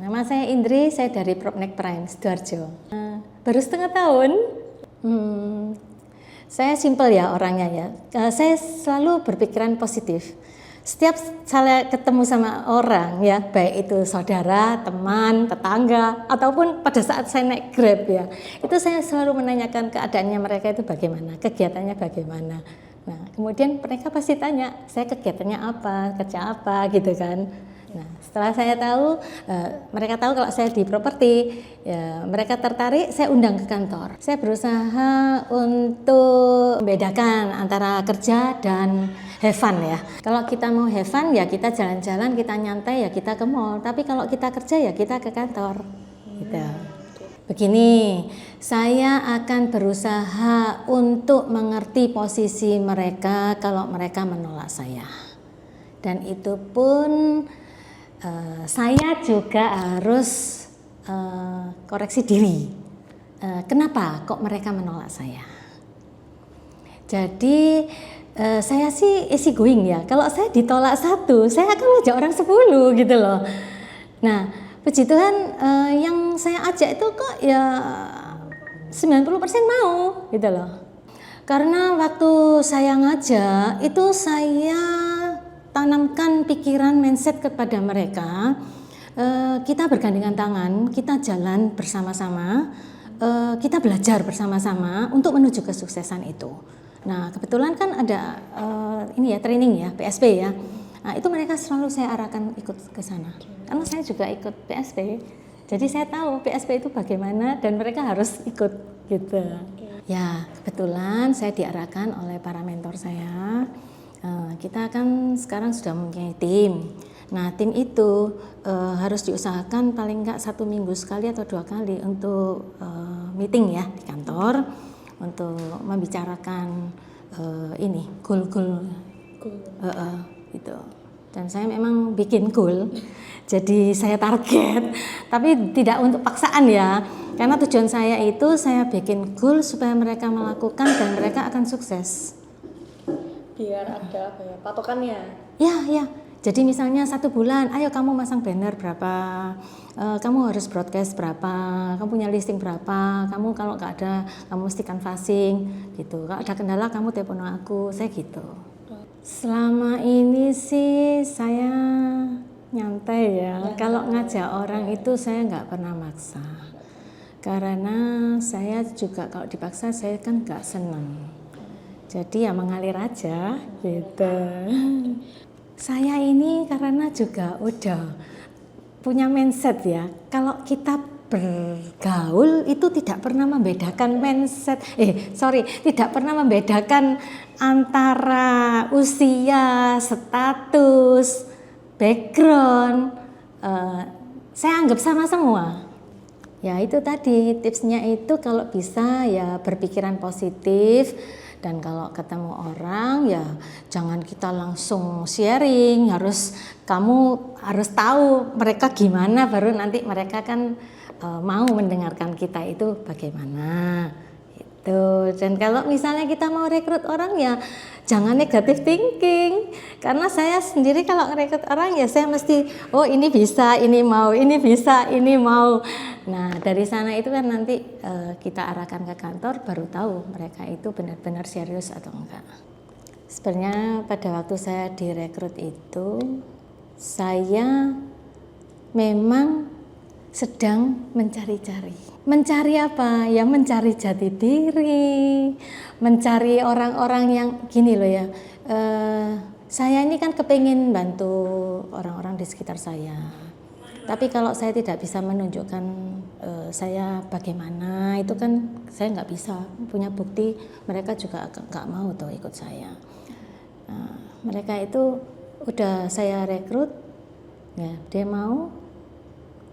Nama saya Indri, saya dari Propnek Prime, Sidoarjo. Baru setengah tahun. Saya simpel ya orangnya ya. Saya selalu berpikiran positif. Setiap saya ketemu sama orang ya, baik itu saudara, teman, tetangga, ataupun pada saat saya naik Grab ya, itu saya selalu menanyakan keadaannya mereka itu bagaimana, kegiatannya bagaimana. Nah, kemudian mereka pasti tanya, saya kegiatannya apa, kerja apa gitu kan. Nah, setelah saya tahu, mereka tahu kalau saya di properti, ya, mereka tertarik, saya undang ke kantor. Saya berusaha untuk membedakan antara kerja dan have fun ya. Kalau kita mau have fun ya kita jalan-jalan, kita nyantai ya kita ke mall. Tapi kalau kita kerja ya kita ke kantor. Gitu. Begini, saya akan berusaha untuk mengerti posisi mereka kalau mereka menolak saya. Dan itu pun saya juga harus koreksi diri. Kenapa kok mereka menolak saya? Jadi saya sih easy going ya. Kalau saya ditolak satu, saya akan ngajak orang 10 gitu loh. Nah, puji Tuhan yang saya ajak itu kok ya 90% mau gitu loh. Karena waktu saya ngajak itu saya tanamkan pikiran mindset kepada mereka, kita bergandengan tangan, kita jalan bersama-sama, kita belajar bersama-sama untuk menuju kesuksesan itu. Nah, kebetulan kan ada ini ya training ya, PSP ya. Nah, itu mereka selalu saya arahkan ikut ke sana. Karena saya juga ikut PSP. Jadi saya tahu PSP itu bagaimana dan mereka harus ikut gitu. Ya, kebetulan saya diarahkan oleh para mentor saya. Kita kan sekarang sudah mempunyai tim. Nah, tim itu harus diusahakan paling enggak 1 minggu sekali atau 2 kali untuk meeting ya di kantor untuk membicarakan ini goal-goal gitu. Dan saya memang bikin goal, jadi saya target, tapi tidak untuk paksaan ya. Karena tujuan saya itu saya bikin goal supaya mereka melakukan dan mereka akan sukses. Biar ada apa ya, patokannya. Ya. Jadi misalnya 1 bulan, ayo kamu masang banner berapa, kamu harus broadcast berapa, kamu punya listing berapa, kamu kalau nggak ada, kamu mesti canvassing gitu. Kalau ada kendala kamu telepon aku, saya gitu. Selama ini sih saya nyantai ya. Kalau ngajak orang itu saya nggak pernah maksa. Karena saya juga kalau dipaksa saya kan nggak senang. Jadi ya mengalir aja gitu. Saya ini karena juga udah punya mindset ya. Kalau kita bergaul itu tidak pernah membedakan mindset. Tidak pernah membedakan antara usia, status, background. Saya anggap sama semua. Ya itu tadi tipsnya itu kalau bisa ya berpikiran positif. Dan kalau ketemu orang ya jangan kita langsung sharing, kamu harus tahu mereka gimana baru nanti mereka kan mau mendengarkan kita itu bagaimana itu. Dan kalau misalnya kita mau rekrut orang ya jangan negatif thinking, karena saya sendiri kalau rekrut orang ya saya mesti ini bisa, ini mau, ini bisa, ini mau. Nah dari sana itu kan nanti kita arahkan ke kantor baru tahu mereka itu benar-benar serius atau enggak. Sebenarnya pada waktu saya direkrut itu saya memang sedang mencari-cari. Mencari apa? Ya mencari jati diri, mencari orang-orang yang gini loh ya. Saya ini kan kepingin bantu orang-orang di sekitar saya. Tapi kalau saya tidak bisa menunjukkan saya bagaimana, itu kan saya nggak bisa punya bukti. Mereka juga nggak mau tuh ikut saya. Nah, mereka itu udah saya rekrut, ya dia mau.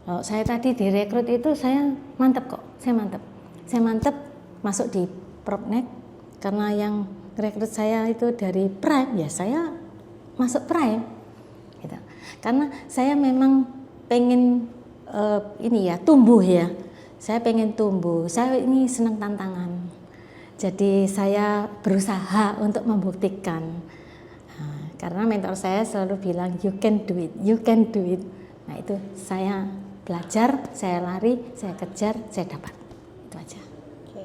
Kalau saya tadi direkrut itu saya mantep kok, saya mantep masuk di Propnek karena yang rekrut saya itu dari Prime, ya saya masuk Prime, gitu. Karena saya memang pengen tumbuh ya, saya pengen tumbuh, saya ini senang tantangan, jadi saya berusaha untuk membuktikan. Karena mentor saya selalu bilang you can do it. Nah itu saya belajar, saya lari, saya kejar, saya dapat. Itu aja. Oke.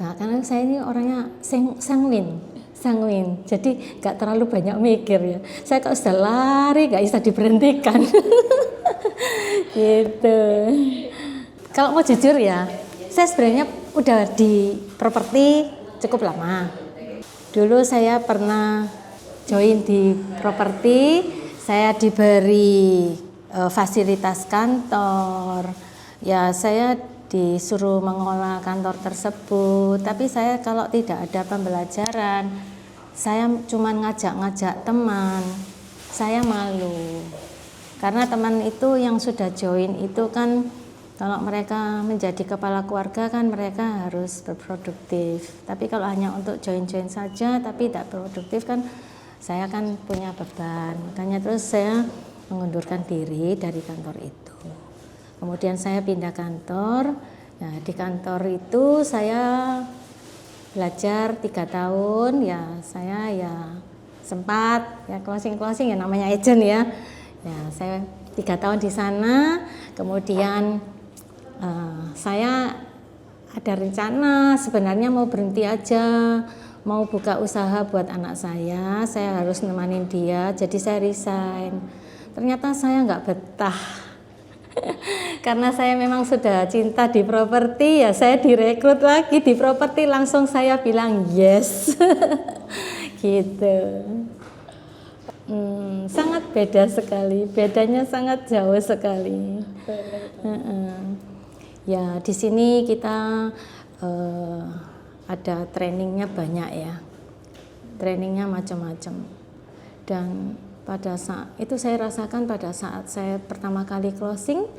Nah, karena saya ini orangnya sanguin, jadi nggak terlalu banyak mikir ya. Saya kalau sudah lari nggak bisa diberhentikan. Gitu. Kalau mau jujur ya, saya sebenarnya udah di properti cukup lama. Dulu saya pernah join di properti, saya diberi fasilitas kantor. Ya, saya disuruh mengelola kantor tersebut, tapi saya kalau tidak ada pembelajaran, saya cuma ngajak-ngajak teman, saya malu. Karena teman itu yang sudah join itu kan, kalau mereka menjadi kepala keluarga kan mereka harus berproduktif. Tapi kalau hanya untuk join-join saja tapi tidak produktif kan, saya kan punya beban. Makanya terus saya mengundurkan diri dari kantor itu. Kemudian saya pindah kantor. Nah, di kantor itu saya belajar 3 tahun. Ya saya ya sempat ya closing ya, namanya agent ya. Ya saya 3 tahun di sana. Kemudian saya ada rencana sebenarnya mau berhenti aja, mau buka usaha buat anak saya harus nemanin dia, jadi saya resign. Ternyata saya nggak betah. Karena saya memang sudah cinta di properti, ya saya direkrut lagi di properti, langsung saya bilang yes. Gitu. Sangat beda sekali, bedanya sangat jauh sekali. Ya di sini kita ada trainingnya banyak ya, trainingnya macam-macam. Dan pada saat itu saya rasakan pada saat saya pertama kali closing,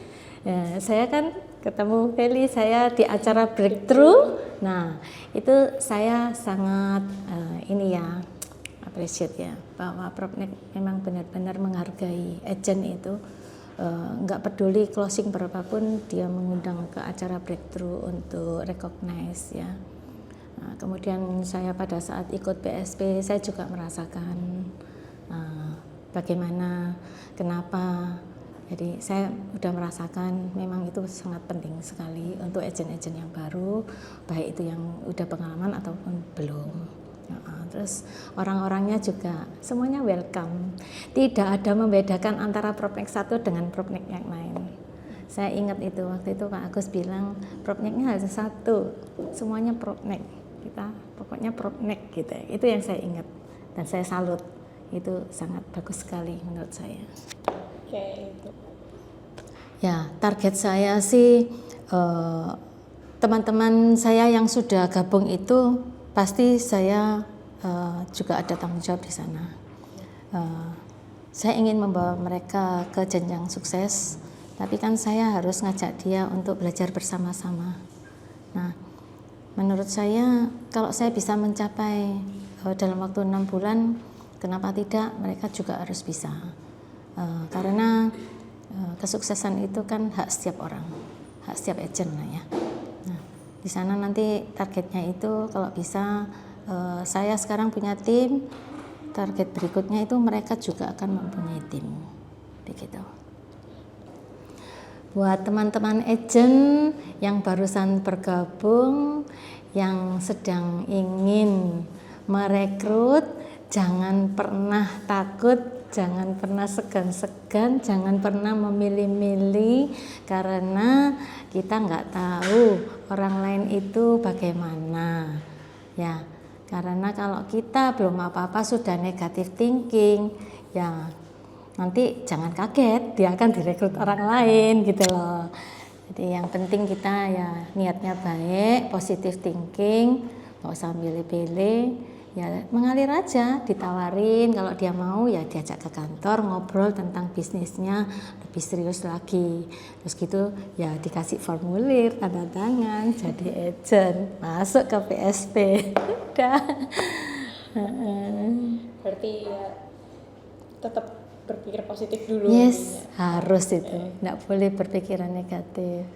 ya, saya kan ketemu Feli, saya di acara breakthrough. Nah itu saya sangat appreciate ya, bahwa Propnek memang benar-benar menghargai agent itu. Nggak peduli closing berapapun, dia mengundang ke acara breakthrough untuk recognize ya. Nah, kemudian saya pada saat ikut BSP saya juga merasakan bagaimana, kenapa. Jadi saya udah merasakan memang itu sangat penting sekali untuk agent-agent yang baru, baik itu yang udah pengalaman ataupun belum. Terus orang-orangnya juga semuanya welcome, tidak ada membedakan antara Propnek satu dengan Propnek yang lain. Saya ingat itu waktu itu Pak Agus bilang Propneknya harus satu, semuanya Propnek, kita pokoknya Propnek gitu. Itu yang saya ingat dan saya salut, itu sangat bagus sekali menurut saya. Oke, itu. Ya, target saya sih teman-teman saya yang sudah gabung itu pasti saya juga ada tanggung jawab di sana. Saya ingin membawa mereka ke jenjang sukses, tapi kan saya harus ngajak dia untuk belajar bersama-sama. Nah, menurut saya kalau saya bisa mencapai dalam waktu 6 bulan, kenapa tidak mereka juga harus bisa. Karena kesuksesan itu kan hak setiap orang, hak setiap agent lah ya. Nah, di sana nanti targetnya itu kalau bisa, saya sekarang punya tim, target berikutnya itu mereka juga akan mempunyai tim, begitu. Buat teman-teman agent yang barusan bergabung, yang sedang ingin merekrut, jangan pernah takut, jangan pernah segan-segan, jangan pernah memilih-milih, karena kita nggak tahu orang lain itu bagaimana ya. Karena kalau kita belum apa-apa sudah negatif thinking, ya nanti jangan kaget dia akan direkrut orang lain gitu loh. Jadi yang penting kita ya niatnya baik, positive thinking, nggak usah pilih-pilih, ya mengalir aja, ditawarin, kalau dia mau ya diajak ke kantor ngobrol tentang bisnisnya lebih serius lagi, terus gitu ya dikasih formulir, tanda tangan, jadi agent, masuk ke PSP. Udah. Berarti ya tetap berpikir positif dulu. Yes, harus itu, nggak boleh berpikiran negatif.